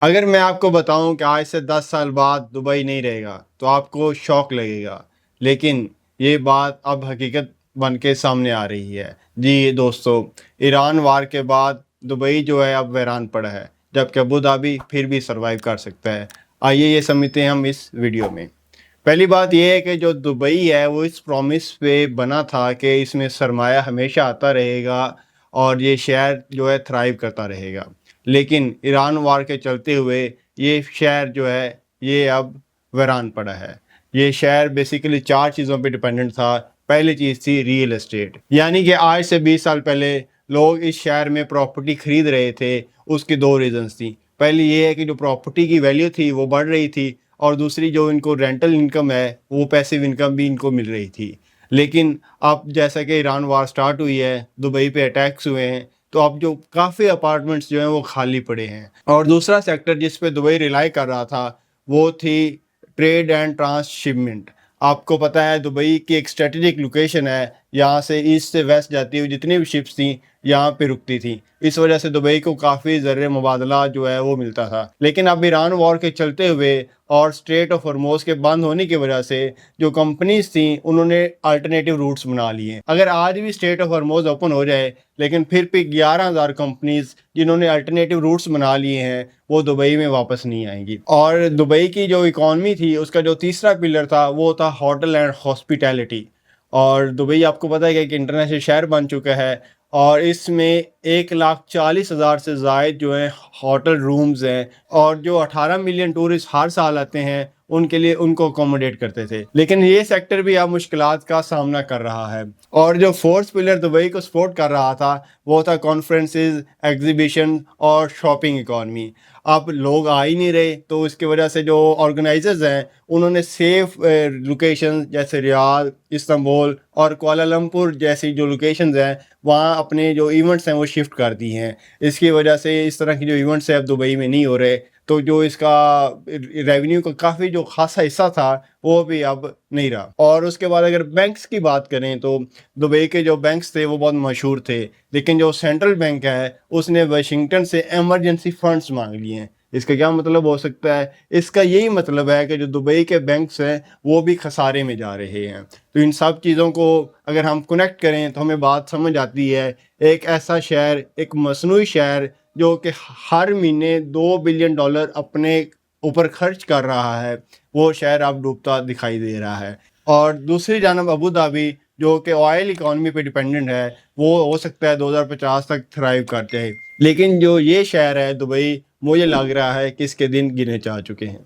اگر میں آپ کو بتاؤں کہ آج سے 10 سال بعد دبئی نہیں رہے گا تو آپ کو شوق لگے گا، لیکن یہ بات اب حقیقت بن کے سامنے آ رہی ہے۔ جی دوستو، ایران وار کے بعد دبئی جو ہے اب ویران پڑا ہے، جبکہ ابوظہبی پھر بھی سروائیو کر سکتا ہے۔ آئیے یہ سمجھتے ہیں ہم اس ویڈیو میں۔ پہلی بات یہ ہے کہ جو دبئی ہے وہ اس پرومس پہ بنا تھا کہ اس میں سرمایہ ہمیشہ آتا رہے گا اور یہ شہر جو ہے تھرائیو کرتا رہے گا، لیکن ایران وار کے چلتے ہوئے یہ شہر جو ہے یہ اب ویران پڑا ہے۔ یہ شہر بیسیکلی 4 چیزوں پہ ڈیپینڈنٹ تھا۔ پہلی چیز تھی ریئل اسٹیٹ، یعنی کہ آج سے 20 سال پہلے لوگ اس شہر میں پراپرٹی خرید رہے تھے۔ اس کی 2 ریزنز تھیں۔ پہلی یہ ہے کہ جو پراپرٹی کی ویلیو تھی وہ بڑھ رہی تھی، اور دوسری جو ان کو رینٹل انکم ہے وہ پیسیو انکم بھی ان کو مل رہی تھی۔ لیکن اب جیسا کہ ایران وار سٹارٹ ہوئی ہے، دبئی پہ اٹیکس ہوئے ہیں، تو اب جو کافی اپارٹمنٹس جو ہیں وہ خالی پڑے ہیں۔ اور دوسرا سیکٹر جس پہ دبئی ریلائی کر رہا تھا وہ تھی ٹریڈ اینڈ ٹرانس شپمنٹ۔ آپ کو پتہ ہے دبئی کی ایک اسٹریٹجک لوکیشن ہے، یہاں سے ایسٹ سے ویسٹ جاتی ہوئی جتنی بھی شپس تھیں یہاں پہ رکتی تھیں۔ اس وجہ سے دبئی کو کافی زر مبادلہ جو ہے وہ ملتا تھا۔ لیکن اب ایران وار کے چلتے ہوئے اور اسٹریٹ آف ہرموز کے بند ہونے کی وجہ سے جو کمپنیز تھیں انہوں نے الٹرنیٹیو روٹس بنا لیے۔ اگر آج بھی اسٹریٹ آف ہرموز اوپن ہو جائے، لیکن پھر بھی 11,000 کمپنیز جنہوں نے الٹرنیٹیو روٹس بنا لیے ہیں وہ دبئی میں واپس نہیں آئیں گی۔ اور دبئی کی جو اکانومی تھی اس کا جو تیسرا پلر تھا وہ تھا ہوٹل اینڈ ہاسپٹیلٹی۔ اور دبئی آپ کو پتہ ہے کہ ایک انٹرنیشنل شہر بن چکا ہے، اور اس میں 1,40,000 سے زائد جو ہیں ہوٹل رومز ہیں، اور جو 18 ملین ٹورسٹ ہر سال آتے ہیں ان کے لیے ان کو اکوموڈیٹ کرتے تھے۔ لیکن یہ سیکٹر بھی اب مشکلات کا سامنا کر رہا ہے۔ اور جو فورتھ پلر دبئی کو سپورٹ کر رہا تھا وہ تھا کانفرنسز، ایگزیبیشن اور شاپنگ اکانومی۔ اب لوگ آ ہی نہیں رہے، تو اس کی وجہ سے جو آرگنائزرز ہیں انہوں نے سیف لوکیشن جیسے ریاض، استنبول اور کوالالمپور جیسی جو لوکیشنز ہیں وہاں اپنے جو ایونٹس ہیں وہ شفٹ کر دی ہیں۔ اس کی وجہ سے اس طرح کی جو ایونٹس ہیں اب دبئی میں نہیں ہو رہے، تو جو اس کا ریونیو کا کافی جو خاصا حصہ تھا وہ بھی اب نہیں رہا۔ اور اس کے بعد اگر بینکس کی بات کریں تو دبئی کے جو بینکس تھے وہ بہت مشہور تھے، لیکن جو سینٹرل بینک ہے اس نے واشنگٹن سے ایمرجنسی فنڈز مانگ لیے ہیں۔ اس کا کیا مطلب ہو سکتا ہے؟ اس کا یہی مطلب ہے کہ جو دبئی کے بینکس ہیں وہ بھی خسارے میں جا رہے ہیں۔ تو ان سب چیزوں کو اگر ہم کنیکٹ کریں تو ہمیں بات سمجھ آتی ہے، ایک ایسا شہر، ایک مصنوعی شہر جو کہ ہر مہینے $2 بلین اپنے اوپر خرچ کر رہا ہے، وہ شہر اب ڈوبتا دکھائی دے رہا ہے۔ اور دوسری جانب ابوظہبی جو کہ آئل اکانومی پہ ڈیپینڈنٹ ہے، وہ ہو سکتا ہے 2050 تک تھرائیو کر جائے، لیکن جو یہ شہر ہے دبئی، مجھے لگ رہا ہے کہ اس کے دن گنے چاہ چکے ہیں۔